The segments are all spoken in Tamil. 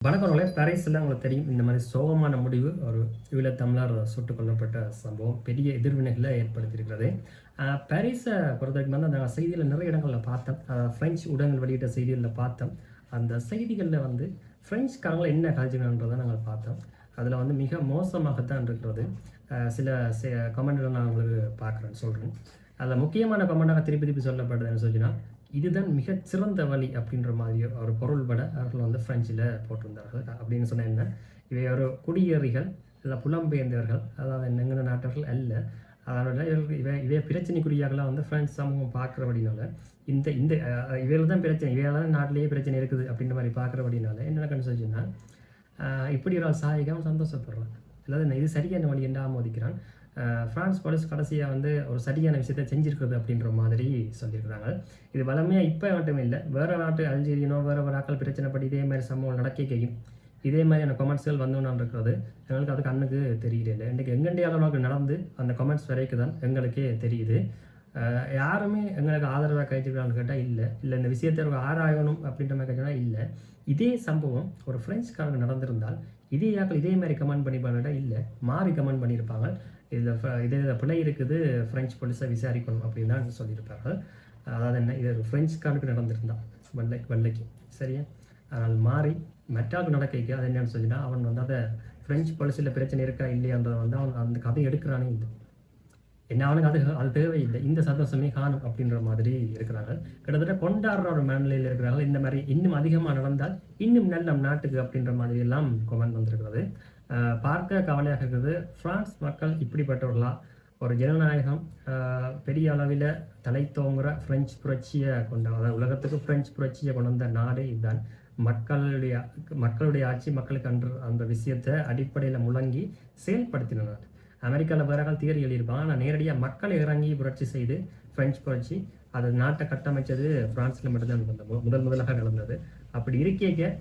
வணக்கங்களே, பாரிஸில் உங்களுக்கு தெரியும் இந்த மாதிரி சோகமான முடிவு ஒரு ஈழத்தமிழர் சுட்டுக் கொல்லப்பட்ட சம்பவம் பெரிய எதிர்வினைகளை ஏற்படுத்தியிருக்கிறது. பாரிஸை பொறுத்த வரைக்கும் வந்து அந்த செய்தியில் நிறைய இடங்களில் பார்த்தோம். ஃப்ரெஞ்சு ஊடகங்கள் வெளியிட்ட செய்திகளில் பார்த்தோம். அந்த செய்திகளில் வந்து ஃப்ரெஞ்சுக்காரங்களை என்ன கதைச்சுக்கிறன்றதை நாங்கள் பார்த்தோம். அதில் வந்து மிக மோசமாகத்தான் இருக்கிறது. சில கமெண்ட்களை நான் உங்களுக்கு பார்க்குறேன்னு சொல்கிறேன். அதில் முக்கியமான கமெண்டாக திருப்பி திருப்பி சொல்லப்படுதுன்னு சொல்லினா, இதுதான் மிகச்சிறந்த வழி அப்படின்ற மாதிரி ஒரு பொருள்பட அவர்கள் வந்து ஃப்ரெஞ்சில் போட்டிருந்தார்கள். அப்படின்னு சொன்ன என்ன, இவை ஒரு குடியேறிகள் இல்லை புலம்பெயர்ந்தவர்கள், அதாவது எங்கள் நாட்டவர்கள் அல்ல. அதனால இவை பிரச்சனைக்குரியாகலாம் வந்து ஃப்ரெண்ட்ஸ் சமூகம் பார்க்குறபடினால இந்த இந்த இவையில் தான் பிரச்சனை, இவையால் நாட்டிலேயே பிரச்சனை இருக்குது அப்படின்ற மாதிரி பார்க்குறபடினால என்ன கன்சோச்சுன்னா, இப்படி ஒரு சாயகம் சந்தோஷப்படுறான். அதாவது இது சரியான வழி என்று ஆமோதிக்கிறான். ஃப்ரான்ஸ் போலீஸ் கடைசியாக வந்து ஒரு சரியான விஷயத்தை செஞ்சுருக்குது அப்படின்ற மாதிரி சொல்லியிருக்கிறாங்க. இது வளமையாக இப்போ மட்டும் இல்லை, வேறு நாட்டு அல்ஜீரியனோ வேறு ஆக்கள் பிரச்சனைப்படி இதே மாதிரி சம்பவம் நடக்கையும் இதே மாதிரியான கொமெண்ட்ஸ்கள் வந்தோன்னு இருக்கிறது எங்களுக்கு அது கண்ணுக்கு தெரியல. இன்றைக்கு எங்கெண்டே அளவுக்கு நடந்து அந்த கொமெண்ட்ஸ் வரைக்கும் தான் எங்களுக்கே தெரியுது. யாருமே எங்களுக்கு ஆதரவாக கழிச்சுக்கிறான்னு கேட்டால் இல்லை இந்த விஷயத்தை ஆராயணும் அப்படின்ற மாதிரி கேட்டால் இல்லை. இதே சம்பவம் ஒரு ஃப்ரெஞ்சுக்காரங்க நடந்திருந்தால் இதே ஆக்கள் இதே மாதிரி கமெண்ட் பண்ணிப்பாங்கட்டா இல்லை, மாறி கமெண்ட் பண்ணியிருப்பாங்க. இதில் பிழை இருக்குது, ஃப்ரெஞ்சு போலீஸை விசாரிக்கணும் அப்படின்னு தான் சொல்லியிருப்பார்கள். அதாவது என்ன, இது ஒரு ஃப்ரெஞ்சுக்காரனுக்கு நடந்திருந்தான் வெள்ளைக்கு சரியா. அதனால் மாறி மெட்டாவுக்கு நடக்க அது என்னன்னு சொல்லினா, அவன் வந்து அதை ஃப்ரெஞ்சு போலீஸில் பிரச்சனை இருக்கா இல்லையான்றதை வந்து அவன் அந்த கதை எடுக்கிறானே இல்லை. என்ன அவனுக்கு அது தேவையில்லை, இந்த சந்தோஷமே காணும் அப்படின்ற மாதிரி இருக்கிறாங்க. கிட்டத்தட்ட கொண்டாடுற ஒரு மனநிலையில் இருக்கிறாங்க. இந்த மாதிரி இன்னும் அதிகமாக நடந்தால் இன்னும் நல்ல நாட்டுக்கு அப்படின்ற மாதிரி எல்லாம் கொமெண்ட் வந்திருக்கிறது. பார்க்க கவலையாக இருக்கிறது. பிரான்ஸ் மக்கள் இப்படிப்பட்டவர்களா? ஒரு ஜனநாயகம் பெரிய அளவில் தலை தோங்குற பிரெஞ்சு புரட்சியை அதாவது உலகத்துக்கு பிரெஞ்சு புரட்சியை கொண்டு வந்த நாடு இதுதான். மக்களுடைய ஆட்சி மக்களுக்கு அன்று அந்த விஷயத்தை அடிப்படையில் முழங்கி செயல்படுத்தினார். அமெரிக்காவில் வேறாக தியரி எழுதியிருப்பாங்க. ஆனால் நேரடியாக மக்களை இறங்கி புரட்சி செய்து பிரெஞ்சு புரட்சி அது நாட்டை கட்டமைச்சது பிரான்ஸில் மட்டும்தான் முதலாக நடந்தது. அப்படி இருக்கேக்க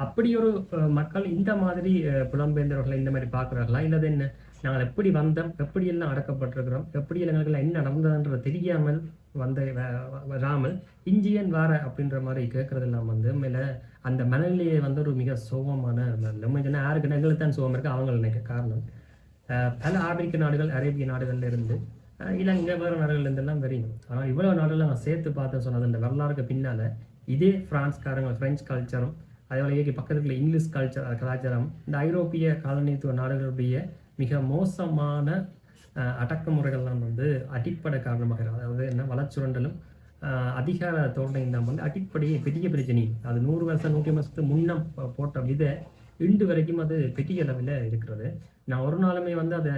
அப்படி ஒரு மக்கள் இந்த மாதிரி புலம்பெயர்ந்தவர்களை இந்த மாதிரி பார்க்குறாங்களா? இல்லது என்ன, நாங்கள் எப்படி வந்தோம், எப்படியெல்லாம் அடக்கப்பட்டிருக்கிறோம், எப்படி எங்களுக்கெல்லாம் என்ன நடந்ததுன்றது தெரியாமல் வராமல் இஞ்சியன் வார அப்படின்ற மாதிரி கேட்கறதெல்லாம் வந்து மேலே அந்த மனநிலையை வந்து ஒரு மிக சோகமான நம்ம யாருக்கு எங்களுக்கு தான் சோகம் இருக்குது அவங்க நினைக்க காரணம். பல ஆப்பிரிக்க நாடுகள் அரேபிய நாடுகள்ல இருந்து இலங்கை வேறு நாடுகள்லேருந்தெல்லாம் வரையும். ஆனால் இவ்வளோ நாடுகள் நான் சேர்த்து பார்த்து சொன்னது இந்த வரலாறுக்கு பின்னால் இதே ஃப்ரான்ஸ்காரங்க ஃப்ரெஞ்சு கல்ச்சரும் அதே பக்கத்துல இங்கிலீஷ் கலாச்சாரம் இந்த ஐரோப்பிய காலனித்துவ நாடுகளுடைய மிக மோசமான அடக்குமுறைகள்லாம் வந்து அடிப்படை காரணமாக, அதாவது என்ன வளச்சுரண்டலும் அதிகார தோரணையும் தான் வந்து அடிப்படை பெரிய பிரச்சனை. அது 100 வருஷம் 100 வருஷத்துக்கு முன்னம் போட்ட விதை இன்று வரைக்கும் அது பெரிய அளவில் இருக்கிறது. நான் ஒரு நாளுமே வந்து அதை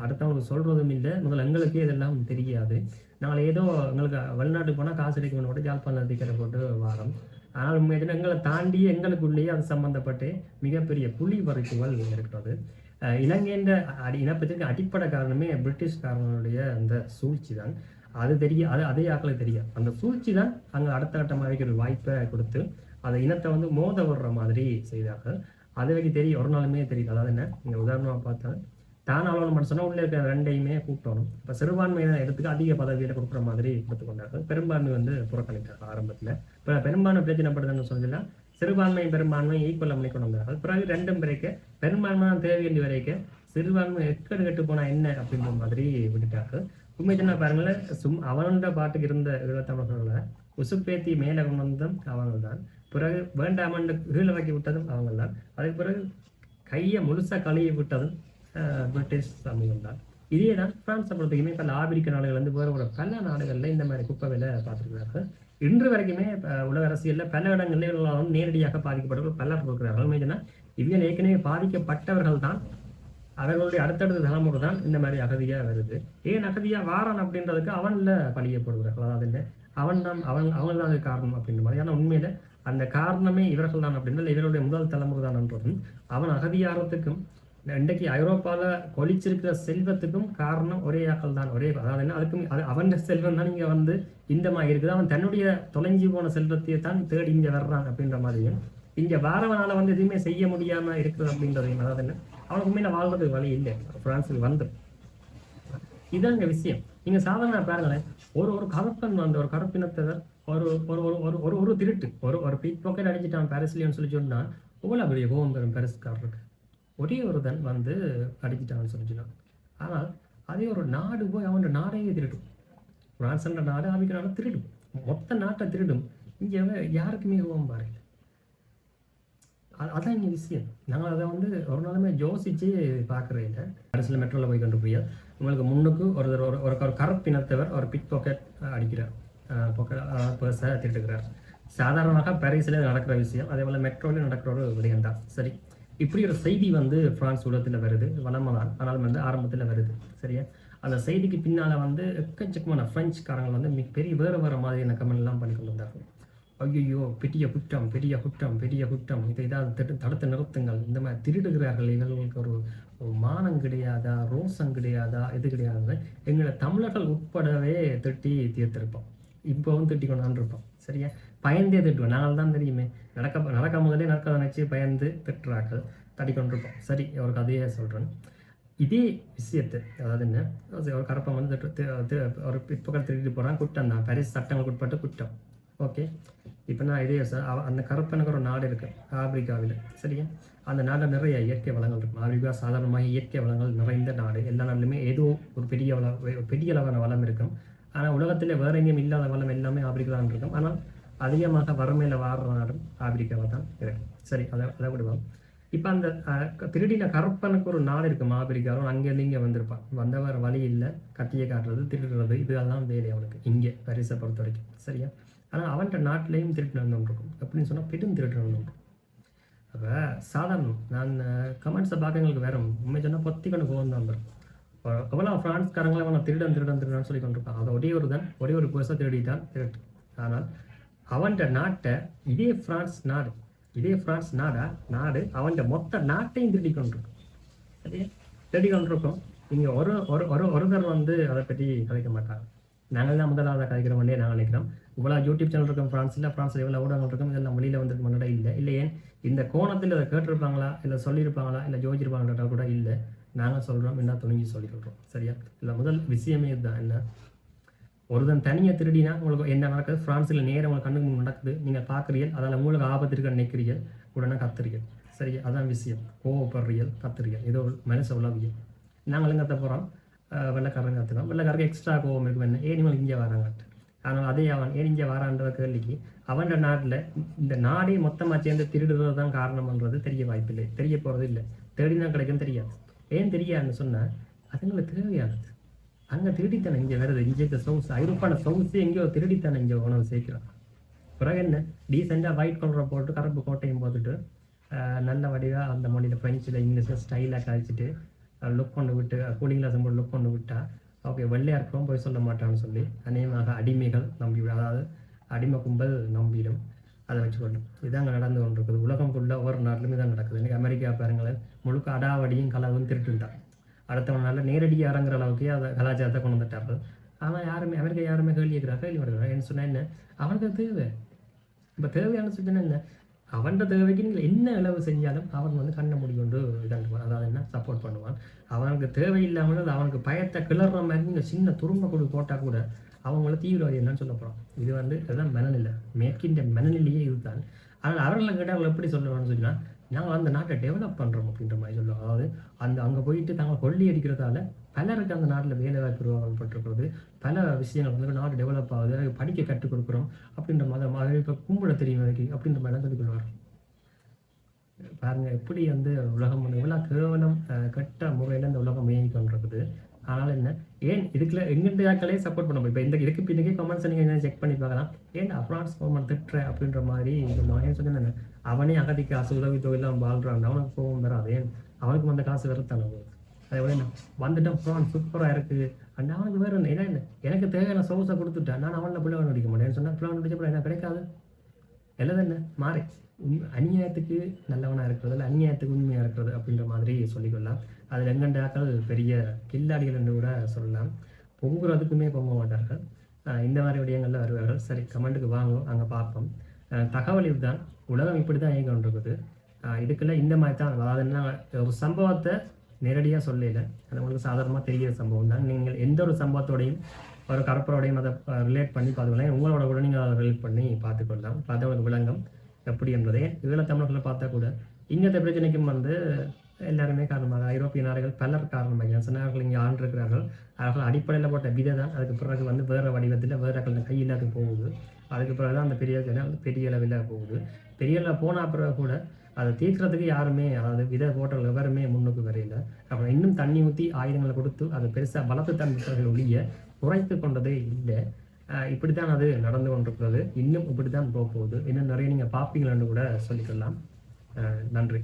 அடுத்தவங்களுக்கு சொல்கிறதும் இல்லை, முதல்ல எங்களுக்கே இதெல்லாம் தெரியாது. நாங்கள் ஏதோ எங்களுக்கு வெளிநாட்டுக்கு போனால் காசு எடுக்கணும் போட்டு ஜாழ்ப்பாணம் டிக்கெட்டை போட்டு வாரம். ஆனால் உண்மையான எங்களை தாண்டி எங்களுக்குள்ளேயே அது சம்பந்தப்பட்டு மிகப்பெரிய புலி வரைக்குகள் இருக்கிறது. இலங்கைன்ற இனப்பத்திற்கு அடிப்படை காரணமே பிரிட்டிஷ்காரனுடைய அந்த சூழ்ச்சி தான். அது அதே ஆக்களுக்கு தெரியாது. அந்த சூழ்ச்சி தான் அங்கே அடுத்த கட்டமாக ஒரு வாய்ப்பை கொடுத்து அதை இனத்தை வந்து மோத விடுற மாதிரி செய்தார்கள். அது வரைக்கும் தெரியும், ஒரு நாளுமே தெரியுது. அதாவது என்ன, நீங்கள் உதாரணமாக பார்த்தா தான் ஆளணும் மட்டும் சொன்னால் உள்ளே இருக்கிற ரெண்டையுமே கூப்பிட்டணும். இப்போ சிறுபான்மையான இடத்துக்கு அதிக பதவியில் கொடுக்குற மாதிரி கொடுத்துக்கொண்டார்கள். பெரும்பான்மை வந்து புறக்கணித்தார்கள் ஆரம்பத்தில். இப்போ பெரும்பான்மை பிரச்சனைப்படுதுன்னு சொல்லலாம், சிறுபான்மை பெரும்பான்மை ஈக்குவல் பண்ணி கொண்டு வந்தார்கள். பிறகு ரெண்டும் வரைக்கும் பெரும்பான்மை தேவையின்றி வரைக்கும் சிறுபான்மை கெட்டு போனால் என்ன அப்படின்ற மாதிரி விட்டுட்டார்கள். உண்மை சொன்னா பாருங்களேன், அவனோட பாட்டுக்கு இருந்த ஈழத்தமிழர்களை உசுப்பேத்தி மேலே கொண்டு வந்ததும் அவங்கள் தான். பிறகு வேண்டாமண்டு கீழறக்கி விட்டதும் அவங்கள் தான். அதுக்கு பிறகு கையை முழுசாக கழுவி விட்டதும் பிரிட்டிஷ் சமூகம் தான். இதே தான் பிரான்ஸை பொறுத்தவரைக்குமே பல ஆப்பிரிக்க நாடுகள் வந்து வேறு பல நாடுகளில் இந்த மாதிரி குப்பை வேலை பார்த்துருக்கிறார்கள். இன்று வரைக்குமே உலக அரசியலில் பல இடங்களில் நேரடியாக பாதிக்கப்பட்டவர்கள் பலர் இருக்கிறார்கள். உண்மையான இவங்க ஏற்கனவே பாதிக்கப்பட்டவர்கள் தான், அவர்களுடைய அடுத்தடுத்த தலைமுறை தான் இந்த மாதிரி அகதியாக வருது. ஏன் அகதியாக வாரான் அப்படின்றதுக்கு அவனில் பழியப்படுகிறார்கள். அதாவது இல்லை அவங்க தான் அது காரணம் அப்படின்ற மாதிரி. ஆனால் உண்மையில அந்த காரணமே இவர்கள் தான் அப்படின்றது இவருடைய முதல் தலைமுறை தான் என்றதும் அவன் அகதியாரத்துக்கும் இன்றைக்கு ஐரோப்பாவில் கொலிச்சிருக்கிற செல்வத்துக்கும் காரணம் ஒரே ஆக்கள் தான். அதாவது என்ன, அதுக்கும் அவன் செல்வம் தான் இங்கே வந்து இந்த மாதிரி இருக்குது. அவன் தன்னுடைய தொலைஞ்சி போன செல்வத்தையே தான் தேடி இங்கே வர்றான் அப்படின்ற மாதிரியும், இங்கே வாரவனால வந்து எதுவுமே செய்ய முடியாமல் இருக்குது அப்படின்றதையும், அதாவது என்ன, அவனுக்கு உண்மையில வாழ்றதுக்கு வழி இல்லை பிரான்ஸுக்கு வந்து. இதுதான் இங்கே விஷயம். நீங்கள் சாதாரண பாருங்களேன், ஒரு கருப்பன் வந்து ஒரு கருப்பினத்தவர் ஒரு ஒரு ஒரு ஒரு ஒரு திருட்டு ஒரு பீட் பாக்கெட் அடிச்சுட்டான் பாரிஸ்லியன்னு சொல்லி சொன்னால் எவ்வளோ பெரிய கோபம் பெறும் பெருசுக்காரருக்கு. ஒரே ஒரு தன் வந்து அடிச்சிட்டான்னு சொல்லிச்சுனான். ஆனால் அதே ஒரு நாடு போய் அவன் நாடையே திருடும். பிரான்ஸ்ன்ற நாடு ஆபிரிக்க நாடு திருடும், மொத்த நாட்டை திருடும். இங்கே யாருக்குமே கோபம் பாருங்க. அதான் இங்கே விஷயம். நாங்கள் அதை வந்து ஒரு நாளுமே யோசிச்சு பார்க்குறேன். அரசியல் மெட்ரோவில் போய் கொண்டு போய் உங்களுக்கு முன்னுக்கு ஒரு கருப்பினத்தவர் ஒரு பிக் பாக்கெட் அடிக்கிறார், பர்ஸை திருட்டுக்கிறார். சாதாரணமாக பாரிஸில் நடக்கிற விஷயம், அதே போல் மெட்ரோவில் நடக்கிற ஒரு விடயம் தான். சரி, இப்படி ஒரு செய்தி வந்து பிரான்ஸ் உலகத்தில் வருது, வளமாக தான், ஆனாலும் வந்து ஆரம்பத்தில் வருது. சரியா, அந்த செய்திக்கு பின்னால் வந்து எக்கச்சக்கமான ஃப்ரெஞ்சுக்காரங்க வந்து பெரிய வேறு மாதிரியான கமெண்ட்லாம் பண்ணி கொண்டு வந்தார்கள். ஐயோ பெரிய குற்றம், பெரிய குற்றம், பெரிய குற்றம், இதை ஏதாவது தடுத்து நிறுத்துங்கள், இந்த மாதிரி திருடுகிறார்கள், இவர்களுக்கு ஒரு மானம் கிடையாதா, ரோசம் கிடையாதா, இது கிடையாது. எங்களை தமிழர்கள் உட்படவே திட்டி தீர்த்திருப்போம். இப்போவும் திட்டி கொண்டாந்து இருப்போம். சரியா, பயந்தே திட்டுவோம். நாங்கள் தான் தெரியுமே, நடக்க முதலே நடக்க நினைச்சு பயந்து திட்டுறாக்கள் தட்டி கொண்டிருப்போம். சரி, ஒரு கதையை சொல்கிறேன். இதே விஷயத்தை, அதாவது என்ன, ஒரு கரப்பை வந்து ஒரு பிற்பகல் திருட்டு போகிறான், குற்றம் தான், பாரிஸ் சட்டங்களுக்கு உட்பட்டு குற்றம். ஓகே, இப்போ நான் இதே அந்த கருப்பனுக்கு ஒரு நாடு இருக்குது ஆப்பிரிக்காவில். சரியா, அந்த நாட்டில் நிறைய இயற்கை வளங்கள் இருக்கும். ஆப்பிரிக்கா சாதாரணமாக இயற்கை வளங்கள் நிறைந்த நாடு. எல்லா நாட்டிலுமே ஏதோ ஒரு பெரிய அளவான வளம் இருக்கும். ஆனால் உலகத்தில் வேற எங்கேயும் இல்லாத வளம் எல்லாமே ஆப்பிரிக்காவில் இருக்கும். ஆனால் அதிகமாக வறுமையில் வாடுற நாடும் ஆப்பிரிக்காவில் தான் இருக்கும். சரி, அதை விடுவோம். இப்போ அந்த திருடின கருப்பனுக்கு ஒரு நாடு இருக்கும் ஆப்பிரிக்காவும். அங்கேருந்து இங்கே வந்திருப்பான், வந்தவர் வழி இல்லை, கட்டியை காட்டுறது, திருடுறது, இதெல்லாம் வேலை அவனுக்கு இங்கே பாரிஸை பொறுத்த வரைக்கும். சரியா, ஆனால் அவன்கிட்ட நாட்டிலையும் திருட்டு நடந்துருக்கும். எப்படின்னு சொன்னால் பெரும் திருட்டு நடந்துருக்கும். அப்போ சாதாரணம், நான் கமெண்ட்ஸை பார்க்க எங்களுக்கு வேற உண்மை சொன்னால் பொத்திக்கொண்டு போகும் தான் வரும். எவ்வளோ ஃப்ரான்ஸ்காரங்களே அவனை திருடான்னு சொல்லி கொண்டிருக்கான். அதை ஒரே ஒரு பர்ஸை திருடிட்டான், திருட்டு. ஆனால் அவன்கிட்ட நாட்டை இதே ஃப்ரான்ஸ் நாடு அவன்கிட்ட மொத்த நாட்டையும் திருடி கொண்டிருக்கும். சரியா, திருடி கொண்டிருக்கும். இங்கே ஒருத்தர் வந்து அதை பற்றி கதைக்க மாட்டாங்க. நாங்கள் தான் முதலாவது கதைக்கிறோம் நாங்கள் நினைக்கிறோம். இவ்வளோ யூடியூப் சேனல் இருக்கும் ஃப்ரான்ஸில் எவ்வளோ ஊடகங்கள் இருக்கும், இதெல்லாம் வெளியில் வந்துட்டு முன்னாடி இல்லை ஏன் இந்த கோணத்தில் அதை கேட்டிருப்பாங்களா, இல்லை சொல்லியிருப்பாங்களா, இல்லை ஜோதிச்சிருப்பாங்களா கூட இல்லை. நாங்கள் சொல்கிறோம், என்ன துணிஞ்சு சொல்லிக்கிறோம். சரியா, இல்லை முதல் விஷயமே இதுதான். என்ன, ஒருதன் தனியாக திருடினா உங்களுக்கு என்ன நடக்குது, ஃப்ரான்ஸில் நேரம் உங்களுக்கு கண்ணுக்கு நடக்குது, நீங்கள் பார்க்குறீர்கள், அதில் உங்களுக்கு ஆபத்து இருக்க நினைக்கிறீர்கள், உடனே கத்துறீர்கள். சரியா, அதான் விஷயம். கோவப்படுறீர்கள், கத்துறீர்கள், ஏதோ மனசு உளவியல். நாங்கள் எங்கே போகிறோம், வெள்ளைக்காரங்க கற்றுக்கோம். வெள்ளைக்காரங்க எக்ஸ்ட்ரா கோவம் இருக்கும், என்ன ஏன் இவங்களுக்கு இங்கே வராங்க. ஆனால் அதே அவன் ஏன் இங்கே வரான்ற கேள்விக்கு அவன் நாட்டில் இந்த நாடே மொத்தமாக சேர்ந்து திருடுறது தான் காரணம்ன்றது தெரிய வாய்ப்பில்லை, தெரிய போகிறது இல்லை. தேடினா கிடைக்கும் தெரியாது. ஏன் தெரியாதுன்னு சொன்னால் அதுங்களுக்கு தேவையானது. அங்கே திருடித்தானே இங்கே வருது. இங்கே இந்த சவுஸ் ஐரோப்பான சவுஸு எங்கேயோ திருடித்தானே இங்கே உணவு சேர்க்கிறான். பிறகு என்ன, டீசெண்டாக ஒயிட் கலரை போட்டு கருப்பு கோட்டையும் போட்டுட்டு நல்ல வடிவாக அந்த மொழியில் ஃப்ரெஞ்சில் இங்கிலீஷில் ஸ்டைலாக கழிச்சிட்டு லுக் கொண்டு விட்டு கூலிங் கிளாஸ் போட்டு லுக் கொண்டு விட்டால் ஓகே, வெள்ளையாக இருக்கிறோம் போய் சொல்ல மாட்டான்னு சொல்லி அநேகமாக அடிமைகள் நம்பிவிடும். அதாவது அடிமை கும்பல் நம்பிடும். அதை வச்சுக்கொள்ளும். இதாங்க நடந்து கொண்டிருக்குது உலகம் ஃபுல்லாக ஒவ்வொரு நாட்டிலுமே தான் நடக்குது. இன்றைக்கி அமெரிக்கா பாருங்களேன், முழுக்க அடாவடியும் கலவும் திருட்டுட்டான். அடுத்தவனால நேரடியாக இறங்குற அளவுக்கு அதை கலாச்சாரத்தை கொண்டு வந்துட்டார்கள். ஆனால் அமெரிக்கா யாருமே கேள்வி வருகிறாங்க. என்ன சொன்னால் என்ன, அவனுக்கு தேவை. இப்போ தேவையான சொல்லினா என்ன, அவன்கிட்ட தேவைக்கு நீங்கள் என்ன அளவு செஞ்சாலும் அவன் வந்து கண்ண முடிவுண்டு இதாண்டுவான். அதாவது என்ன, சப்போர்ட் பண்ணுவான். அவனுக்கு தேவையில்லாமல் அவனுக்கு பயத்தை கிளற மாதிரி நீங்கள் சின்ன துரும்ப கொடு போட்டால் கூட அவங்கள தீவிரவாதி என்னன்னு சொல்ல போகிறோம். இது வந்து அதுதான் மனநிலை, மேற்கின்ற மனநிலையே இதுதான். ஆனால் அவர்களை கேட்டால் அவங்களை எப்படி சொல்லுவான்னு சொன்னால், நாங்கள் அந்த நாட்டை டெவலப் பண்ணுறோம் அப்படின்ற மாதிரி சொல்லுவோம். அதாவது அங்கே போயிட்டு நாங்கள் கொள்ளி அடிக்கிறதால பலருக்கு அந்த நாட்டில் வேலை வாய்ப்பு உருவாக்கப்பட்டிருக்கிறது, பல விஷயங்கள் வந்து நாடு டெவலப் ஆகுது, படிக்க கற்றுக் கொடுக்குறோம் அப்படின்ற மாதிரி இப்போ கும்பிட தெரியும் அப்படின்ற மாதிரி தான் சொல்லிக் கொள்வார். பாருங்கள் எப்படி வந்து உலகம் வந்து இவ்வளோ கேவலம் கெட்ட முறையில் இந்த உலகம் இயங்கி கொண்டிருக்குது. ஆனால் என்ன, ஏன் இதுக்குள்ள எங்கிட்டாக்களே சப்போர்ட் பண்ண முடியும். இப்போ இந்த இதுக்கு பின்னக்கே கமெண்ட்ஸ் நீங்கள் என்ன செக் பண்ணி பார்க்கலாம். ஏன் ஃப்ரான்ஸ் கவர்மெண்ட் திட்டுற அப்படின்ற மாதிரி ஏன் சொன்னேன், அவனே அகதி காசு உதவி தொகையெல்லாம் வாழ்றான், அவனுக்கு கோவம் வராது. ஏன் அவனுக்கு வந்த காசு வெறுத்தான அதே போல என்ன வந்துட்டான், ஃப்ரான்ஸ் சூப்பராக இருக்குது அண்ட் அவனுக்கு வேறு என்ன எனக்கு தேவையான சோர்ஸை கொடுத்துட்டேன், நான் அவனை பிள்ளை நடிக்க மாட்டேன் சொன்னால் பிள்ளை நடிச்சப்போ என்ன கிடைக்காது. எல்லாம் என்ன மாறி அநியாயத்துக்கு நல்லவனாக இருக்கிறது இல்லை அநியாயத்துக்கு உண்மையாக இருக்கிறது அப்படின்ற மாதிரி சொல்லிக்கொள்ளலாம். அதில் எங்கண்டாக்கள் பெரிய கில்லாடிகள் என்று கூட சொல்லலாம். பொங்குறதுக்குமே பொங்க மாட்டார்கள். இந்த மாதிரி விடயங்களில் வருவார்கள். சரி, கமெண்ட்டுக்கு வாங்கும், அங்கே பார்ப்போம். தகவல் இதுதான், உலகம் இப்படி தான் இயங்கி கொண்டிருக்குது. இதுக்குள்ள இந்த மாதிரி தான், அதாவது என்ன, ஒரு சம்பவத்தை நேரடியாக சொல்லலை, அது உங்களுக்கு சாதாரணமாக தெரிகிற சம்பவம் தான். நீங்கள் எந்த ஒரு சம்பவத்தோடையும் ஒரு கருப்பரோடையும் அதை ரிலேட் பண்ணி பார்த்துக்கலாம். உங்களோட கூட நீங்கள் அதை ரிலேட் பண்ணி பார்த்துக்கொள்ளலாம். பார்த்தவங்களுக்கு விளங்கம் எப்படி என்பதை ஈழத்தமிழர்களை பார்த்தா கூட இங்கத்த பிரச்சனைக்கும் வந்து எல்லாருமே காரணமாக ஐரோப்பிய நாடுகள் பலர் காரணமாக சொன்னார்கள் இங்கே ஆண்டிருக்கிறார்கள் அவர்கள் அடிப்படையில் போட்ட விதை தான் அதுக்கு பிறகு வந்து வேறு வடிவத்தில் வேறு கையில் அது போகுது. அதுக்கு பிறகு தான் அந்த பெரிய அளவில் போகுது. பெரிய அளவில் போனால் பிறகு கூட அதை தீர்க்கிறதுக்கு யாருமே அதாவது விதை போட்டவர்கள் எவருமே முன்னுக்கு வரையில. அப்புறம் இன்னும் தண்ணி ஊற்றி ஆயுதங்களை கொடுத்து அதை பெருசாக வளர்த்து தன்மைகள் ஒழிய குறைத்து கொண்டதே இல்லை. இப்படித்தான் அது நடந்து கொண்டிருக்கிறது. இன்னும் இப்படி தான் போக போகுது. இன்னும் நிறைய நீங்கள் பார்ப்பீங்களான்னு கூட சொல்லிக்கலாம். நன்றி.